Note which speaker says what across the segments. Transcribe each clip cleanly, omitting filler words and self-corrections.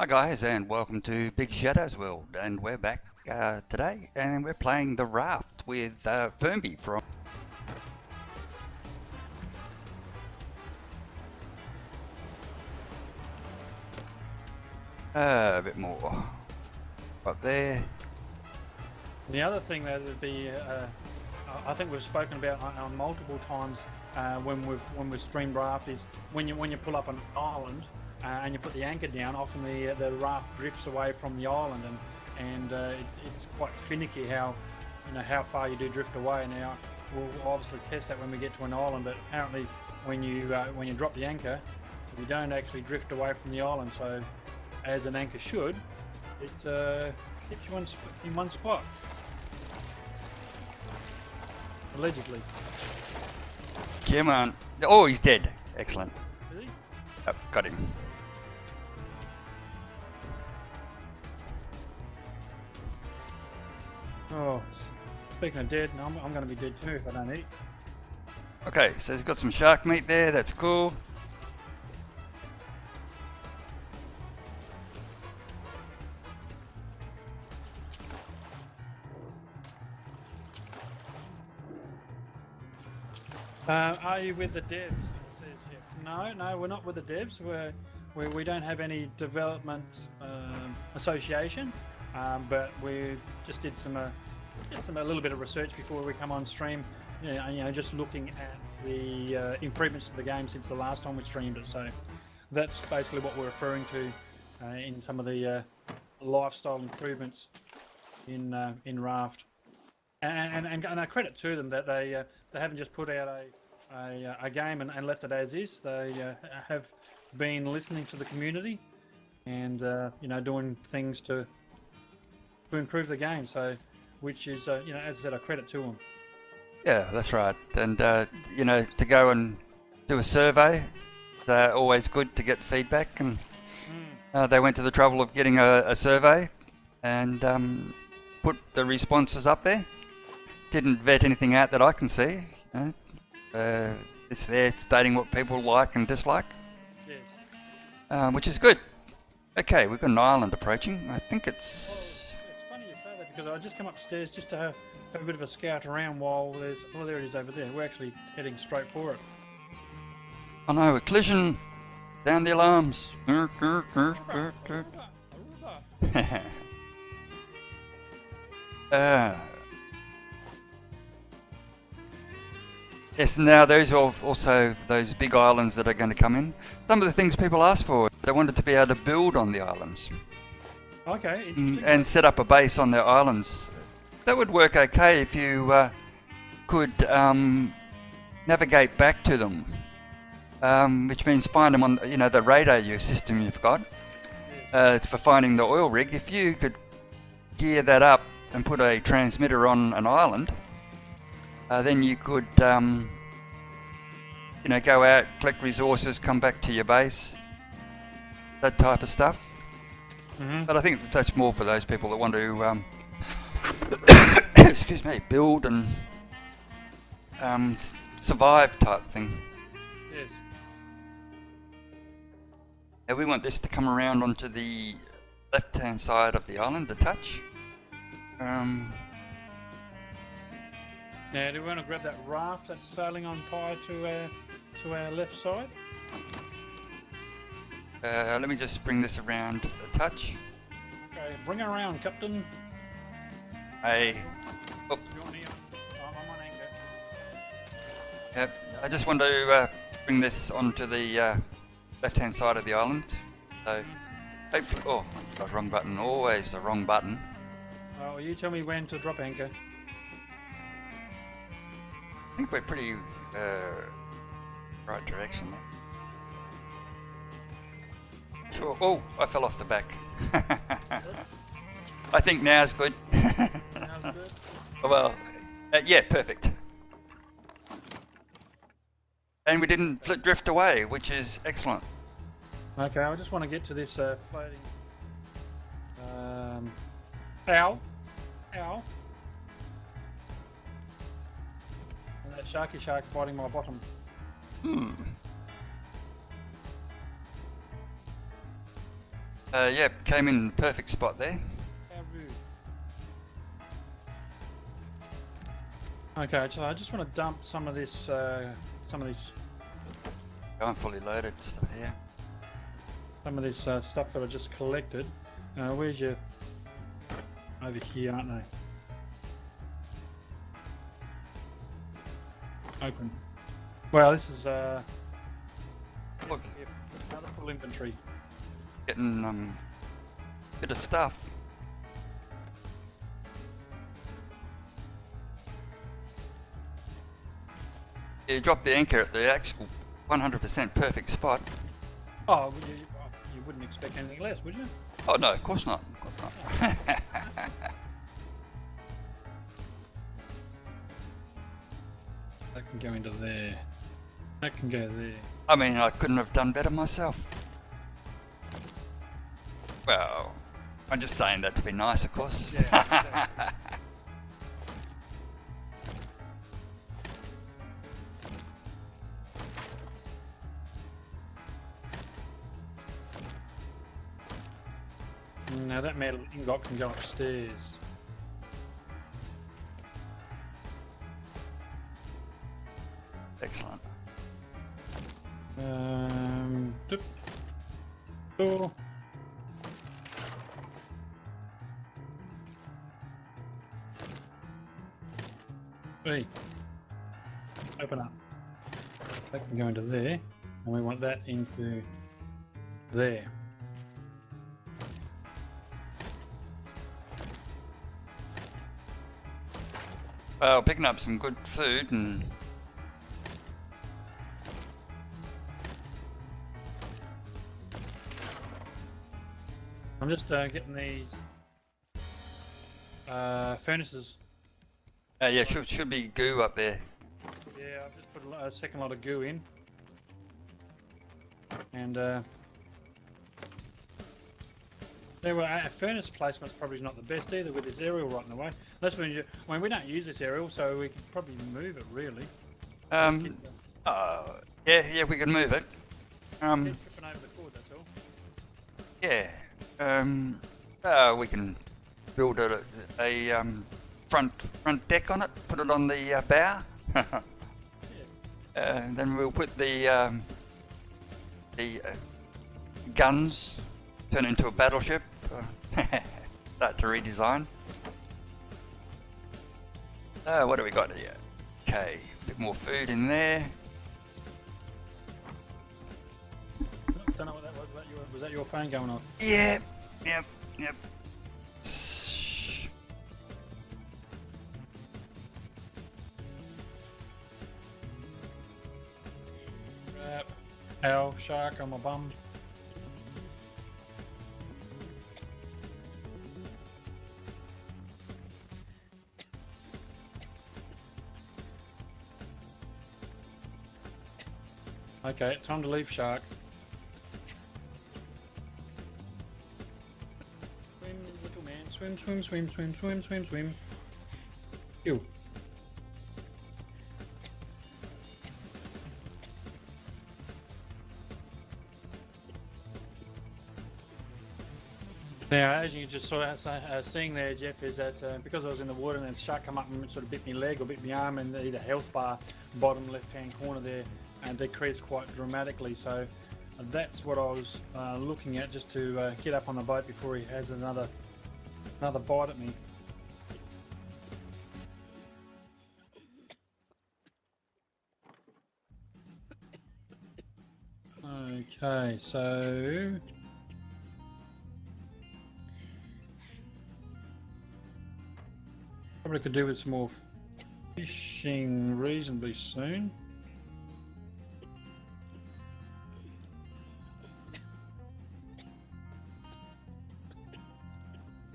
Speaker 1: Hi guys, and welcome to BigShadowsWorld, and we're back today, and we're playing the RAFT with Firmbie from a bit more up there.
Speaker 2: The other thing that would be, I think we've spoken about on multiple times when we've streamed raft, is when you pull up an island and you put the anchor down, often the raft drifts away from the island, and it's quite finicky how far you do drift away. Now we'll obviously test that when we get to an island, but apparently when you drop the anchor, you don't actually drift away from the island. So as an anchor should, it keeps you in one spot. Allegedly.
Speaker 1: Come on. Oh, he's dead. Excellent.
Speaker 2: Is he?
Speaker 1: Yep, got him.
Speaker 2: Oh, speaking of dead, I'm going to be dead too if I don't eat.
Speaker 1: Okay, so he's got some shark meat there, that's cool.
Speaker 2: Are you with the devs? It says here. No, we're not with the devs. We don't have any development association, but we just did a little bit of research before we come on stream. Just looking at the improvements to the game since the last time we streamed it. So that's basically what we're referring to in some of the lifestyle improvements in Raft. And I credit to them that they haven't just put out a game and left it as is. They have been listening to the community and doing things to improve the game. So, which is as I said, I credit to them.
Speaker 1: Yeah, that's right. And to go and do a survey, they're always good to get feedback. And they went to the trouble of getting a survey and put the responses up there. Didn't vet anything out that I can see. It's there stating what people like and dislike,
Speaker 2: Yes.
Speaker 1: which is good. Okay, we've got an island approaching. I think it's...
Speaker 2: It's funny you say that because I just come upstairs just to have a bit of a scout around while there it is over there. We're actually heading straight for it.
Speaker 1: Oh no, a collision! Down the alarms! Yes, now those are also those big islands that are going to come in. Some of the things people ask for, they wanted to be able to build on the islands.
Speaker 2: Okay.
Speaker 1: And set up a base on their islands. That would work okay if you could navigate back to them, which means find them on the radar system you've got. It's for finding the oil rig. If you could gear that up and put a transmitter on an island, then you could go out, collect resources, come back to your base, that type of stuff. But I think that's more for those people that want to excuse me, build and survive type thing.
Speaker 2: Yes.
Speaker 1: Now we want this to come around onto the left hand side of the island, the touch.
Speaker 2: Now, do we want to grab that raft that's sailing on by to our left side?
Speaker 1: Let me just bring this around a touch.
Speaker 2: Okay, bring her around, Captain.
Speaker 1: Hey. Oh.
Speaker 2: You want me on? I'm on anchor.
Speaker 1: Yep. I just want to bring this onto the left-hand side of the island. So, hopefully... Oh, got wrong button. Always the wrong button.
Speaker 2: Oh, well, you tell me when to drop anchor.
Speaker 1: I think we're pretty right direction there. Sure. Oh, I fell off the back. I think now's good.
Speaker 2: Now's good.
Speaker 1: Well, yeah, perfect. And we didn't drift away, which is excellent.
Speaker 2: Okay, I just want to get to this floating. Ow. Ow. And that shark's biting my bottom.
Speaker 1: Yeah, came in the perfect spot there.
Speaker 2: How rude. Okay, so I just want to dump some of this,
Speaker 1: I'm fully loaded stuff here.
Speaker 2: stuff that I just collected. Where's your? Over here, aren't they? Open. Well, this is
Speaker 1: Look,
Speaker 2: another full inventory.
Speaker 1: getting bit of stuff. You dropped the anchor at the actual 100% perfect spot.
Speaker 2: Oh, you wouldn't expect anything less, would you?
Speaker 1: Oh no, of course not. Of course not.
Speaker 2: That can go into there. That can go there.
Speaker 1: I mean, I couldn't have done better myself. Well, I'm just saying that to be nice, of course.
Speaker 2: Yeah, exactly. Now that metal ingot can go upstairs.
Speaker 1: Excellent.
Speaker 2: Doop. Door. Hey. Open up. That can go into there, and we want that into there.
Speaker 1: Well, picking up some good food and
Speaker 2: I'm just getting these furnaces.
Speaker 1: yeah, should be goo up there.
Speaker 2: Yeah, I've just put a second lot of goo in. And there were furnace placement's probably not the best either with this aerial right in the way. That's when we don't use this aerial, so we could probably move it really.
Speaker 1: Yeah, we can move it.
Speaker 2: Keep tripping over the cord, that's all.
Speaker 1: Yeah. We can build a front deck on it. Put it on the bow. Then we'll put the guns. Turn into a battleship. Start to redesign. What do we got here? Okay, a bit more food in there.
Speaker 2: Don't know what that was. Was that your phone going off?
Speaker 1: Yep.
Speaker 2: Ow, shark on my bum. Okay, time to leave, shark. Swim, little man. Swim. Ew. Now, as you just saw, seeing there, Jeff, is that because I was in the water and the shark come up and sort of bit my leg or bit my arm, and the health bar, bottom left-hand corner there, and decreased quite dramatically. So that's what I was looking at, just to get up on the boat before he has another bite at me. Okay, so probably could do with some more fishing reasonably soon.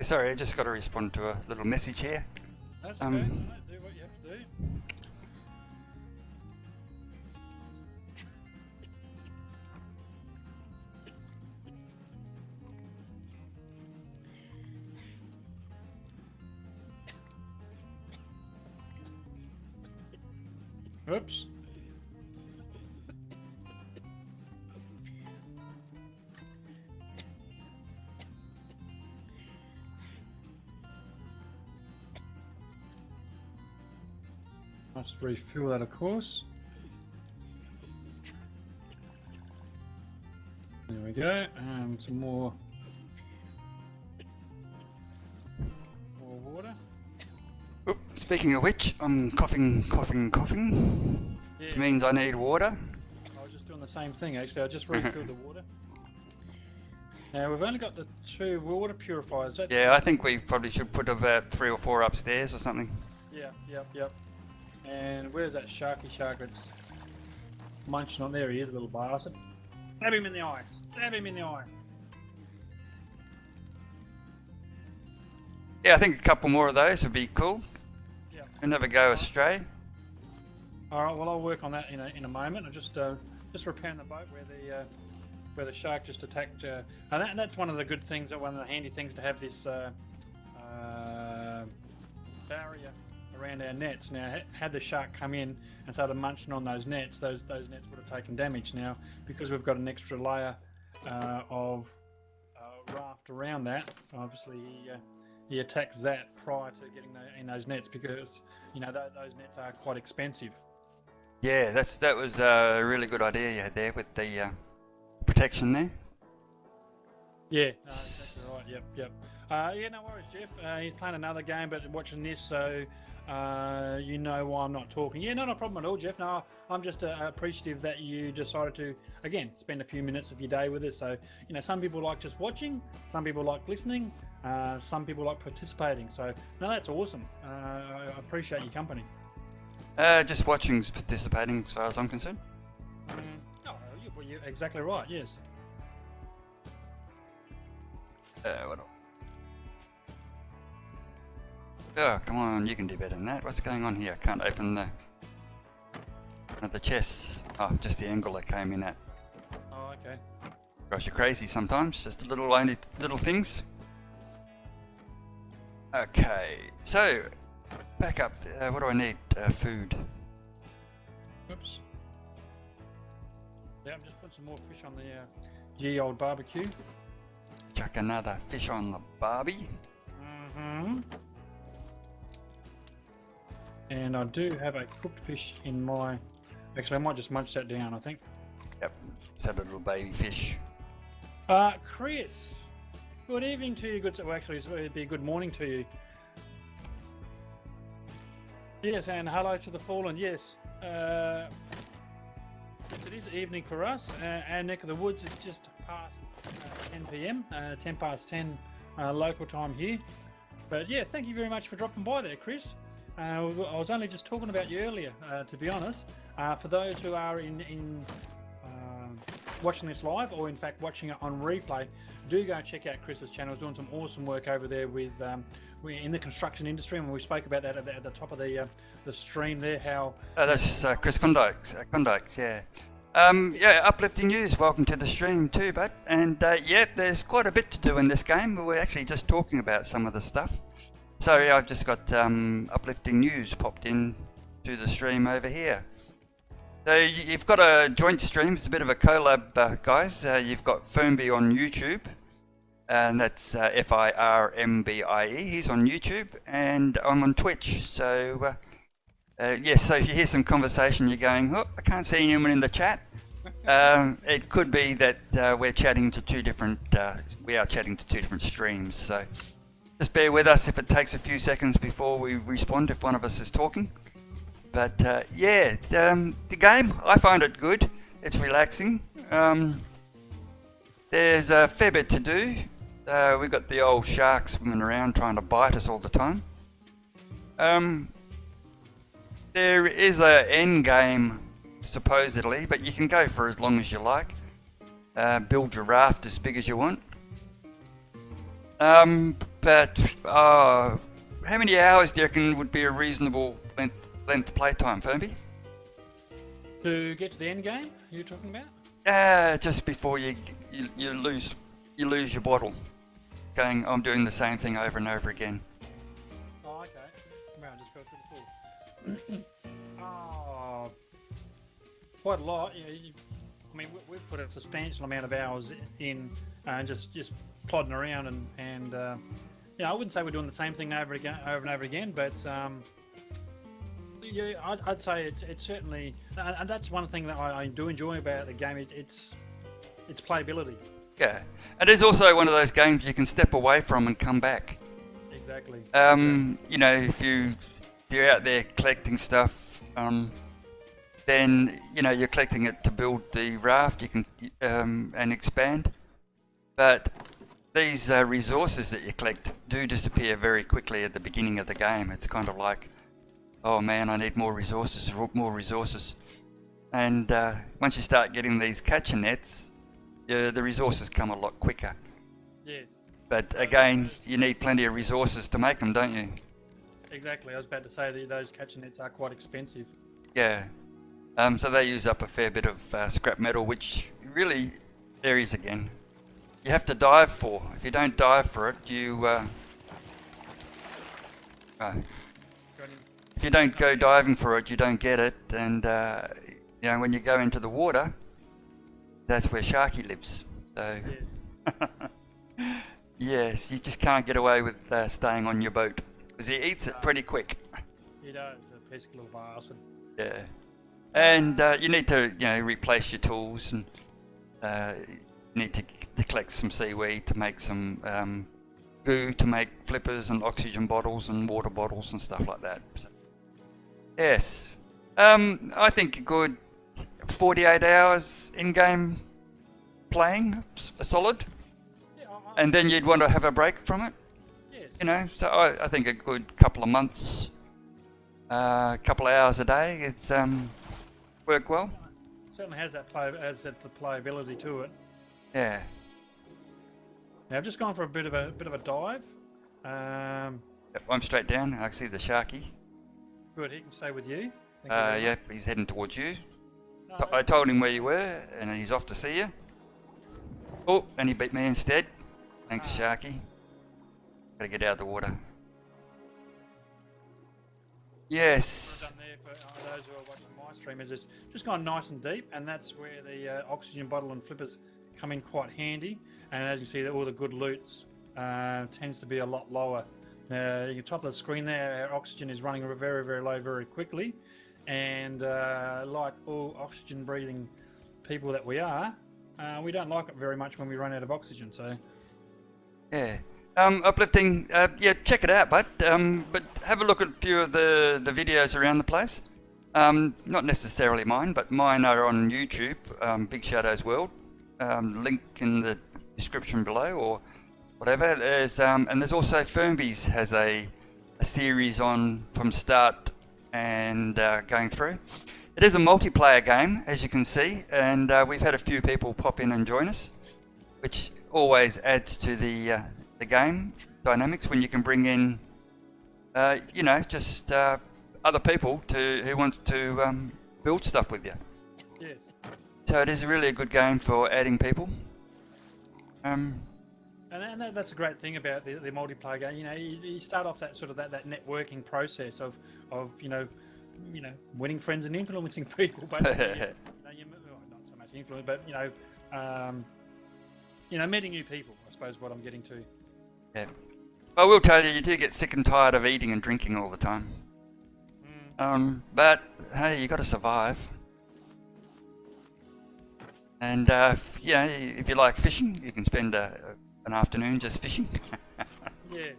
Speaker 1: Sorry, I just got to respond to a little message here.
Speaker 2: That's okay. Do what you have to do. Oops. Must refill that, of course. There we go. Some more water.
Speaker 1: Oop, speaking of which, I'm coughing.
Speaker 2: Yeah.
Speaker 1: Which means I need water.
Speaker 2: I was just doing the same thing actually. I just refilled the water. Now we've only got the 2 water purifiers.
Speaker 1: Yeah, I think we probably should put about 3 or 4 upstairs or something.
Speaker 2: Yeah, yep. And where's that sharky shark that's munching on? There he is, little bastard. Stab him in the eye. Stab him in the eye.
Speaker 1: Yeah, I think a couple more of those would be cool.
Speaker 2: Yeah.
Speaker 1: And never go astray.
Speaker 2: Alright, well I'll work on that in a moment. I'm just repairing the boat where the shark just attacked. And that's one of the good things, one of the handy things to have this barrier around our nets. Now, had the shark come in and started munching on those nets, those nets would have taken damage. Now, because we've got an extra layer of raft around that, obviously he attacks that prior to getting in those nets, because you know those nets are quite expensive.
Speaker 1: Yeah, that was a really good idea you had there with the protection there.
Speaker 2: Yeah, no, exactly right. Yep. Yeah, no worries, Jeff. He's playing another game, but watching this, so you know why I'm not talking. Yeah, not a problem at all, Jeff. No, I'm just appreciative that you decided to, again, spend a few minutes of your day with us. So, you know, some people like just watching, some people like listening, some people like participating. So, no, that's awesome. I appreciate your company.
Speaker 1: Just watching's participating, as far as I'm concerned.
Speaker 2: You're exactly right. Yes.
Speaker 1: What else? Oh, come on, you can do better than that. What's going on here? I can't open the chest. Oh, just the angle I came in at.
Speaker 2: Oh, okay.
Speaker 1: Gosh, you're crazy sometimes. Just only little things. Okay, so back up. What do I need? Food.
Speaker 2: Oops. Yeah, I'm just putting some more fish on the ye old barbecue.
Speaker 1: Chuck another fish on the barbie.
Speaker 2: Mm-hmm. And I do have a cooked fish in my... Actually, I might just munch that down, I think.
Speaker 1: Yep, just had a little baby fish.
Speaker 2: Chris, good evening to you. Well, actually, it'd be a good morning to you. Yes, and hello to the fallen. Yes, it is evening for us. Our neck of the woods is just past 10 p.m. 10 past 10 local time here. But yeah, thank you very much for dropping by there, Chris. I was only just talking about you earlier, to be honest. For those who are in watching this live, or in fact watching it on replay, do go check out Chris's channel. He's doing some awesome work over there with we're in the construction industry, and we spoke about that at the top of the stream there. How
Speaker 1: that's Chris Condikes, yeah. Yeah, uplifting news. Welcome to the stream too, bud. And yeah, there's quite a bit to do in this game. We're actually just talking about some of the stuff. So yeah, I've just got uplifting news popped in to the stream over here. So you've got a joint stream. It's a bit of a collab, guys. You've got Firmbie on YouTube, and that's Firbie. He's on YouTube, and I'm on Twitch. So yes, so if you hear some conversation, you're going, "Oh, I can't see anyone in the chat." It could be that we're chatting to two different. We are chatting to two different streams. So just bear with us if it takes a few seconds before we respond if one of us is talking. But yeah, the game, I find it good. It's relaxing. There's a fair bit to do. We've got the old shark swimming around trying to bite us all the time. There is an end game, supposedly, but you can go for as long as you like. Build your raft as big as you want. But how many hours do you reckon would be a reasonable length playtime, Firmbie?
Speaker 2: To get to the end game, you're talking about?
Speaker 1: Just before you lose your bottle. Going, I'm doing the same thing over and over again.
Speaker 2: Oh, okay. Wow, I just fell through the pool. Oh, quite a lot. Yeah, I mean, we've put a substantial amount of hours in, just plodding around and you know, I wouldn't say we're doing the same thing over and over again, but Yeah, I'd say it's certainly, and that's one thing that I do enjoy about the game. It's playability.
Speaker 1: Yeah, it is also one of those games you can step away from and come back.
Speaker 2: Exactly.
Speaker 1: You know, if you're out there collecting stuff, then you know you're collecting it to build the raft. You can and expand, but these resources that you collect do disappear very quickly at the beginning of the game. It's kind of like, oh man, I need more resources, and once you start getting these catcher nets, the resources come a lot quicker.
Speaker 2: Yes.
Speaker 1: But again, you need plenty of resources to make them, don't you?
Speaker 2: Exactly. I was about to say that those catcher nets are quite expensive.
Speaker 1: Yeah. So they use up a fair bit of scrap metal, which really varies again. You have to dive for. If you don't dive for it, if you don't go diving for it, you don't get it. And you know, when you go into the water, that's where Sharky lives. So
Speaker 2: Yes.
Speaker 1: yes, you just can't get away with staying on your boat because he eats it pretty quick.
Speaker 2: He does. A pesky little bastard.
Speaker 1: Yeah, and you need to replace your tools, and you need to collect some seaweed to make some goo to make flippers and oxygen bottles and water bottles and stuff like that. So, yes, I think a good 48 hours in-game playing, solid,
Speaker 2: Yeah,
Speaker 1: and then you'd want to have a break from it.
Speaker 2: yes.
Speaker 1: You know, so I think a good couple of months, couple of hours a day, it's work well.
Speaker 2: Certainly has that the playability to it.
Speaker 1: Yeah.
Speaker 2: Now I've just gone for a bit of a dive.
Speaker 1: I'm straight down. I see the Sharky.
Speaker 2: Good, he can stay with you. Thank you very
Speaker 1: Yeah,
Speaker 2: much.
Speaker 1: he's heading towards you.
Speaker 2: No,
Speaker 1: I told him where you were, and he's off to see you. Oh, and he beat me instead. Thanks, Sharky. Gotta get out of the water. Yes.
Speaker 2: What I've done there for those who are watching my stream is just gone nice and deep, and that's where the oxygen bottle and flippers come in quite handy. And as you see, all the good loots tends to be a lot lower. You can top of the screen there, our oxygen is running very, very low very quickly. And like all oxygen breathing people that we are, we don't like it very much when we run out of oxygen. So
Speaker 1: Yeah. Uplifting. Yeah, check it out, but have a look at a few of the videos around the place. Not necessarily mine, but mine are on YouTube. BigShadowsWorld. Link in the description below, or whatever. There's and there's also Firmbie's has a series on from start and going through. It is a multiplayer game, as you can see, and we've had a few people pop in and join us, which always adds to the game dynamics when you can bring in, just other people who wants to build stuff with you.
Speaker 2: yes.
Speaker 1: So it is really a good game for adding people.
Speaker 2: And that's a great thing about the multiplayer game. You know, you start off that sort of that networking process of winning friends and influencing people. Basically, not so much influence, but meeting new people. I suppose what I'm getting to.
Speaker 1: Yeah. I will tell you, you do get sick and tired of eating and drinking all the time. But hey, you got to survive. And if you like fishing, you can spend an afternoon just fishing.
Speaker 2: Yes.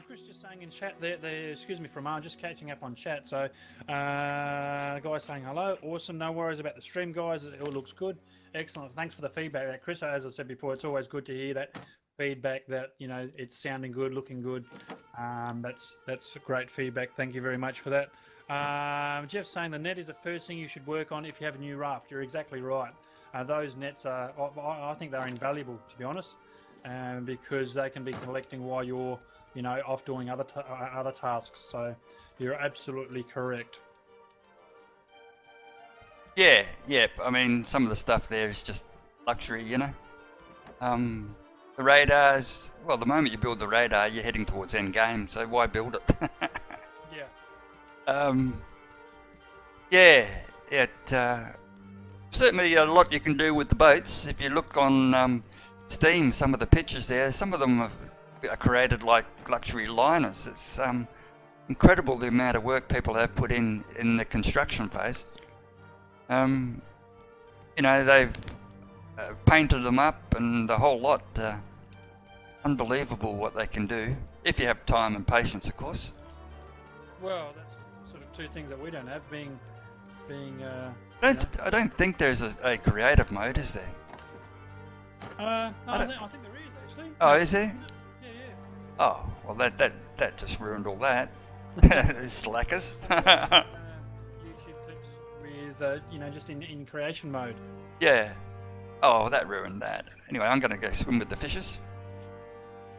Speaker 2: Chris just saying in chat there, excuse me for a moment, just catching up on chat. So, guys saying hello, awesome, no worries about the stream, guys. It all looks good, excellent. Thanks for the feedback, Chris. As I said before, it's always good to hear that feedback that it's sounding good, looking good. That's great feedback. Thank you very much for that. Jeff saying the net is the first thing you should work on if you have a new raft. You're exactly right. Those nets are, I think they're invaluable, to be honest, because they can be collecting while you're, off doing other tasks. So you're absolutely correct.
Speaker 1: Yeah. I mean, some of the stuff there is just luxury, The radars, well, the moment you build the radar, you're heading towards end game, so why build it? Certainly a lot you can do with the boats. If you look on Steam, some of the pictures there, some of them are created like luxury liners. It's incredible the amount of work people have put in the construction phase. You know, they've painted them up and the whole lot. Unbelievable what they can do, if you have time and patience, of course.
Speaker 2: Well, that's sort of two things that we don't have, being.
Speaker 1: I don't think there's a creative mode, is there?
Speaker 2: I think there is actually.
Speaker 1: Oh, is there?
Speaker 2: Yeah.
Speaker 1: Oh, well, that just ruined all that. Slackers.
Speaker 2: YouTube clips with you know, just in creation mode.
Speaker 1: Yeah. Oh, that ruined that. Anyway, I'm gonna go swim with the fishes.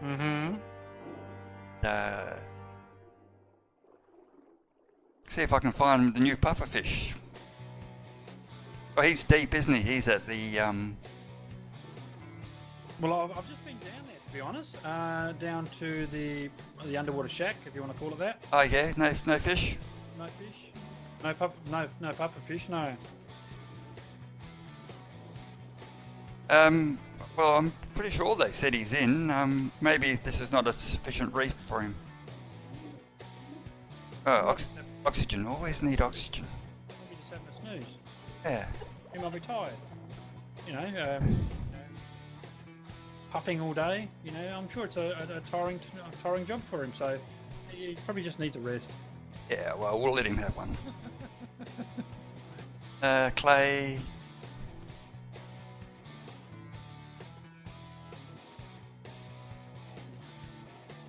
Speaker 2: Mm-hmm.
Speaker 1: See if I can find the new pufferfish. Oh, he's deep, isn't he? He's at the
Speaker 2: Well, I've just been down there, to be honest. Down to the underwater shack, if you want to call it that.
Speaker 1: Oh yeah, no fish.
Speaker 2: No fish. No puffer fish. No.
Speaker 1: Well, I'm pretty sure they said he's in. Maybe this is not a sufficient reef for him. Oh, oxygen. Always need oxygen.
Speaker 2: Maybe just having a snooze.
Speaker 1: Yeah.
Speaker 2: He might be tired. You know, puffing all day. You know, I'm sure it's a tiring job for him. So he probably just needs a rest.
Speaker 1: Yeah. Well, we'll let him have one. Clay.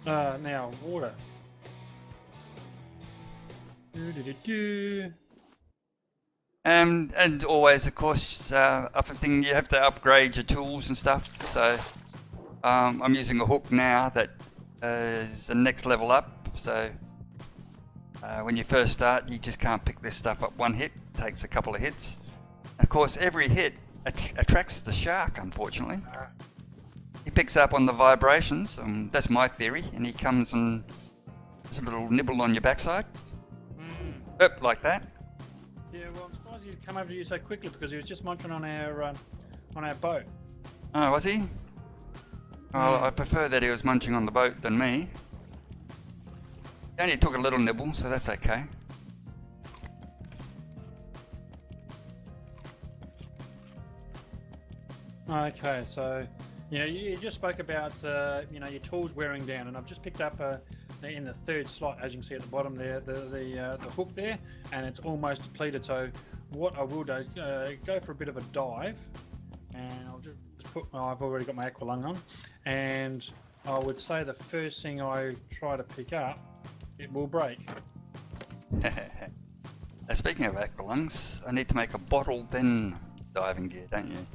Speaker 2: Now water.
Speaker 1: And always, of course, thing you have to upgrade your tools and stuff. So I'm using a hook now that is the next level up. So when you first start, you just can't pick this stuff up one hit. It takes a couple of hits. Of course, every hit attracts the shark, unfortunately. He picks up on the vibrations, that's my theory, and he comes and there's a little nibble on your backside. Yep, like that.
Speaker 2: Yeah, well, I'm surprised he'd come over to you so quickly because he was just munching on our boat.
Speaker 1: Oh, was he? Well, I prefer that he was munching on the boat than me. He only took a little nibble, so that's okay.
Speaker 2: Okay, so you know, you just spoke about you know, your tools wearing down, and I've just picked up in the third slot, as you can see at the bottom there, the hook there, and it's almost depleted. So what I will do, go for a bit of a dive, and I'll just put. I've already got my aqua lung on, and I would say the first thing I try to pick up, it will break.
Speaker 1: Speaking of aqua lungs, I need to make a bottle then diving gear, don't you?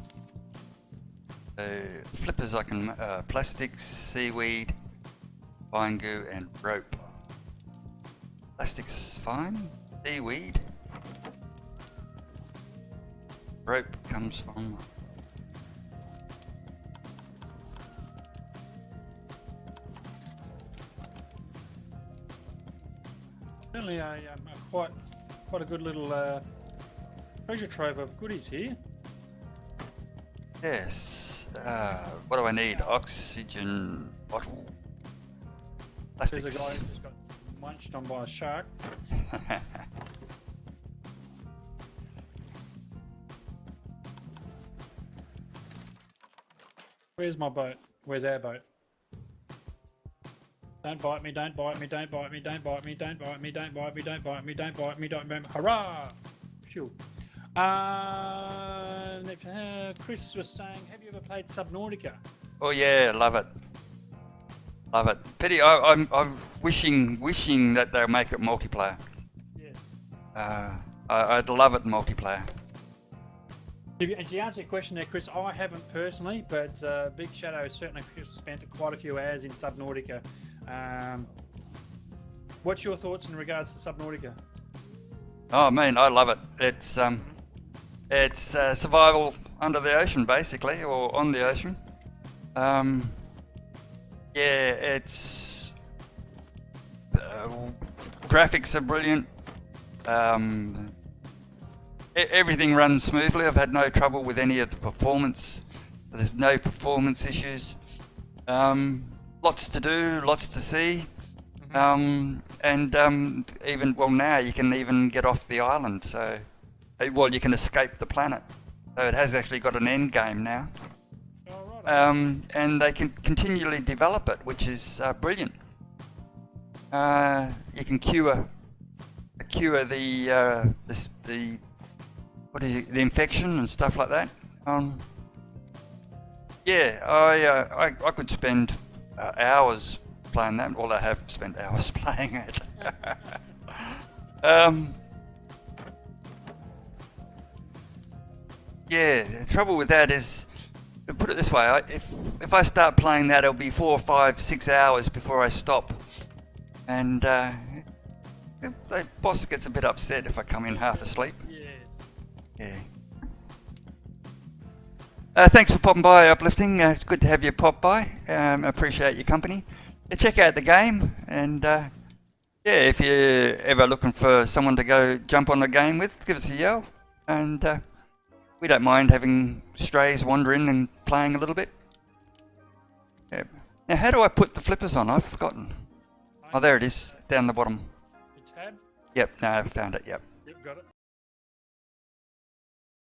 Speaker 1: So flippers I can plastics, seaweed, fine goo and rope. Plastics fine, seaweed. Rope comes from
Speaker 2: Certainly a quite a good little treasure trove of goodies here.
Speaker 1: yes. What do I need? Oxygen bottle. Plastics.
Speaker 2: There's a guy who just got munched on by a shark. Where's my boat? Where's our boat? Don't bite me, don't bite me, don't bite me, don't bite me, don't bite me, don't bite me, don't bite me, don't bite me, don't bite me. Hurrah! Phew. Chris was saying, have you ever played Subnautica?
Speaker 1: Oh yeah, love it. Love it. Pity, I'm wishing that they'll make it multiplayer.
Speaker 2: Yes.
Speaker 1: I'd love it multiplayer.
Speaker 2: To answer your question there, Chris, I haven't personally, but Big Shadow certainly spent quite a few hours in Subnautica. What's your thoughts in regards to Subnautica?
Speaker 1: Oh man, I love it. It's survival under the ocean, basically, or on the ocean. Yeah, it's graphics are brilliant. Everything runs smoothly. I've had no trouble with any of the performance. There's no performance issues. Lots to do, lots to see. Even, well, now you can even get off the island, so, well, you can escape the planet. So it has actually got an end game now.
Speaker 2: Oh, right.
Speaker 1: And they can continually develop it, which is brilliant. You can cure the the infection and stuff like that. Yeah, I could spend hours playing that. Well, I have spent hours playing it. Yeah, the trouble with that is, put it this way, if I start playing that, it'll be 4, 5, 6 hours before I stop. And the boss gets a bit upset if I come in half asleep.
Speaker 2: Yes.
Speaker 1: Yeah. Thanks for popping by, Uplifting. It's good to have you pop by. Appreciate your company. Check out the game, and yeah, if you're ever looking for someone to go jump on the game with, give us a yell. And we don't mind having strays wander in and playing a little bit. Yeah. Now, how do I put the flippers on? I've forgotten. Oh, there it is, down the bottom.
Speaker 2: The tab?
Speaker 1: Yep, no, I found it, yep.
Speaker 2: Yep, got it.